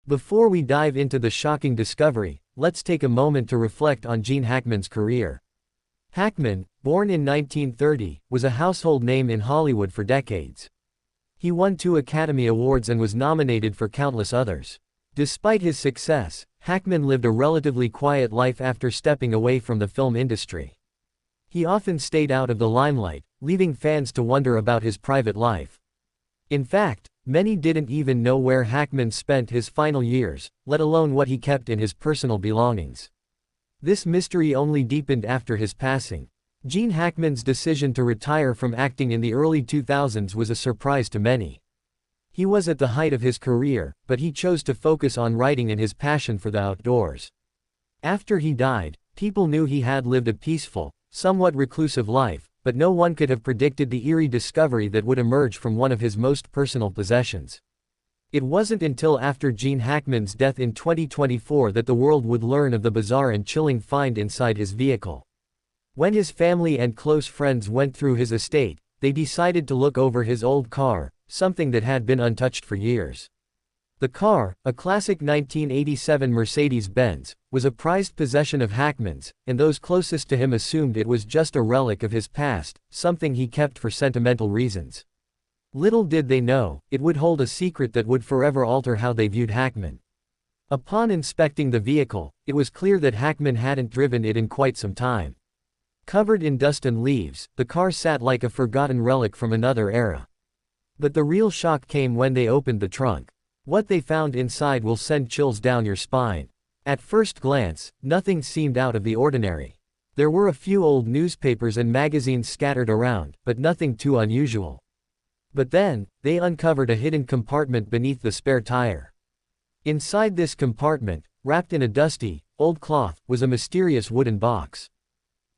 Before we dive into the shocking discovery, let's take a moment to reflect on Gene Hackman's career. Hackman, born in 1930, was a household name in Hollywood for decades. He won 2 Academy Awards and was nominated for countless others. Despite his success, Hackman lived a relatively quiet life after stepping away from the film industry. He often stayed out of the limelight, leaving fans to wonder about his private life. In fact, many didn't even know where Hackman spent his final years, let alone what he kept in his personal belongings. This mystery only deepened after his passing. Gene Hackman's decision to retire from acting in the early 2000s was a surprise to many. He was at the height of his career, but he chose to focus on writing and his passion for the outdoors. After he died, people knew he had lived a peaceful, somewhat reclusive life, but no one could have predicted the eerie discovery that would emerge from one of his most personal possessions. It wasn't until after Gene Hackman's death in 2024 that the world would learn of the bizarre and chilling find inside his vehicle. When his family and close friends went through his estate, they decided to look over his old car, something that had been untouched for years. The car, a classic 1987 Mercedes-Benz, was a prized possession of Hackman's, and those closest to him assumed it was just a relic of his past, something he kept for sentimental reasons. Little did they know, it would hold a secret that would forever alter how they viewed Hackman. Upon inspecting the vehicle, it was clear that Hackman hadn't driven it in quite some time. Covered in dust and leaves, the car sat like a forgotten relic from another era. But the real shock came when they opened the trunk. What they found inside will send chills down your spine. At first glance, nothing seemed out of the ordinary. There were a few old newspapers and magazines scattered around, but nothing too unusual. But then, they uncovered a hidden compartment beneath the spare tire. Inside this compartment, wrapped in a dusty, old cloth, was a mysterious wooden box.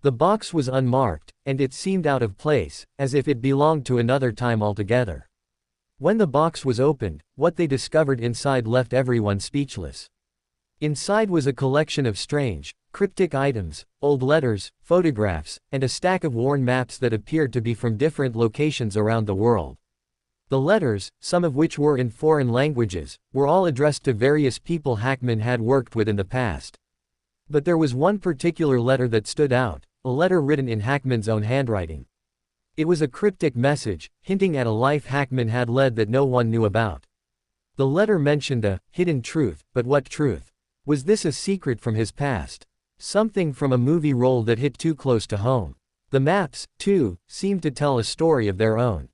The box was unmarked, and it seemed out of place, as if it belonged to another time altogether. When the box was opened, what they discovered inside left everyone speechless. Inside was a collection of strange, cryptic items, old letters, photographs, and a stack of worn maps that appeared to be from different locations around the world. The letters, some of which were in foreign languages, were all addressed to various people Hackman had worked with in the past. But there was one particular letter that stood out, a letter written in Hackman's own handwriting. It was a cryptic message, hinting at a life Hackman had led that no one knew about. The letter mentioned a hidden truth, but what truth? Was this a secret from his past? Something from a movie role that hit too close to home. The maps, too, seemed to tell a story of their own.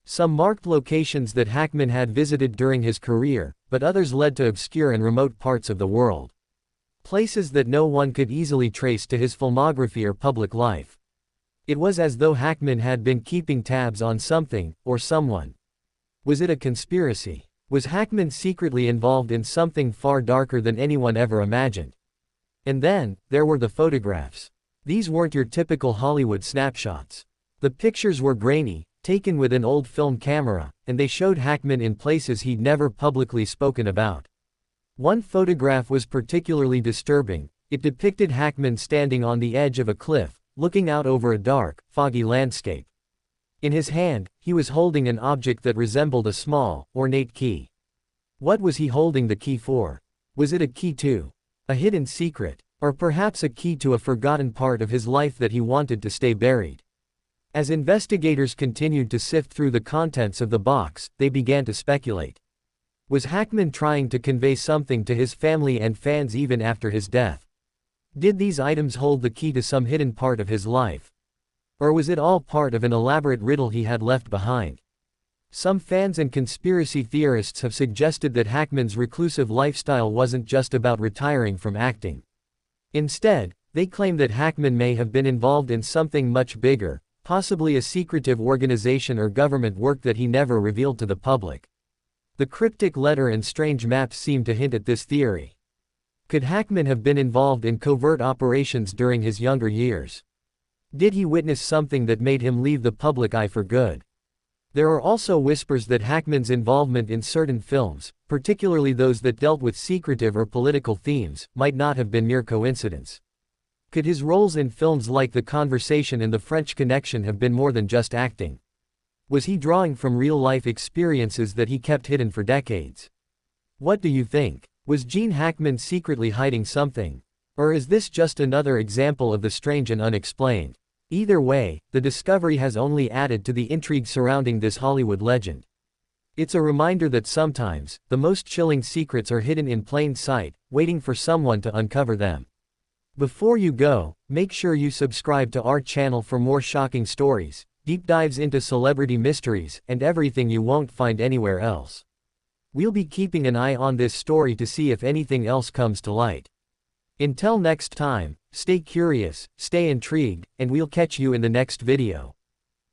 Some marked locations that Hackman had visited during his career, but others led to obscure and remote parts of the world. Places that no one could easily trace to his filmography or public life. It was as though Hackman had been keeping tabs on something, or someone. Was it a conspiracy? Was Hackman secretly involved in something far darker than anyone ever imagined? And then, there were the photographs. These weren't your typical Hollywood snapshots. The pictures were grainy, taken with an old film camera, and they showed Hackman in places he'd never publicly spoken about. One photograph was particularly disturbing. It depicted Hackman standing on the edge of a cliff, looking out over a dark, foggy landscape. In his hand, he was holding an object that resembled a small, ornate key. What was he holding the key for? Was it a key to a hidden secret, or perhaps a key to a forgotten part of his life that he wanted to stay buried? As investigators continued to sift through the contents of the box, they began to speculate. Was Hackman trying to convey something to his family and fans even after his death? Did these items hold the key to some hidden part of his life? Or was it all part of an elaborate riddle he had left behind? Some fans and conspiracy theorists have suggested that Hackman's reclusive lifestyle wasn't just about retiring from acting. Instead, they claim that Hackman may have been involved in something much bigger, possibly a secretive organization or government work that he never revealed to the public. The cryptic letter and strange maps seem to hint at this theory. Could Hackman have been involved in covert operations during his younger years? Did he witness something that made him leave the public eye for good? There are also whispers that Hackman's involvement in certain films, particularly those that dealt with secretive or political themes, might not have been mere coincidence. Could his roles in films like The Conversation and The French Connection have been more than just acting? Was he drawing from real-life experiences that he kept hidden for decades? What do you think? Was Gene Hackman secretly hiding something? Or is this just another example of the strange and unexplained? Either way, the discovery has only added to the intrigue surrounding this Hollywood legend. It's a reminder that sometimes, the most chilling secrets are hidden in plain sight, waiting for someone to uncover them. Before you go, make sure you subscribe to our channel for more shocking stories, deep dives into celebrity mysteries, and everything you won't find anywhere else. We'll be keeping an eye on this story to see if anything else comes to light. Until next time, stay curious, stay intrigued, and we'll catch you in the next video.